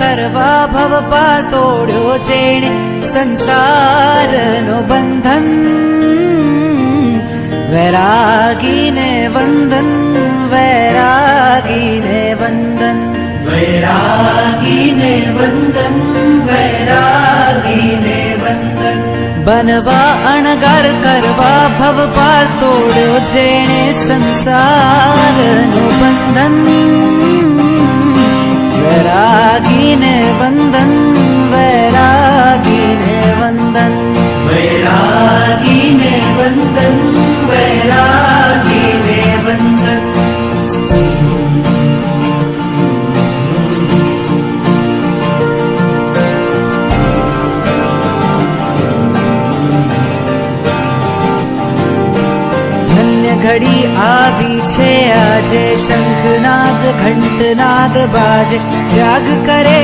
કરવા ભવ પાર તોડ્યો જેણે સંસારનો બંધન. વૈરાગીને વંદન, વૈરાગીને વંદન, વૈરાગીને વંદન, વૈરાગીને વંદન. બનવા અણગાર કરવા ભવ પાર તોડ્યો જેણે સંસારનો બંધન. વૈરાગીને વંદન, વૈરાગીને વંદન, વૈરાગીને વંદન, વૈરાગીને વંદન. ઘડી આવી છે આજે, શંખનાદ ઘંટનાદ બાજે, ત્યાગ કરે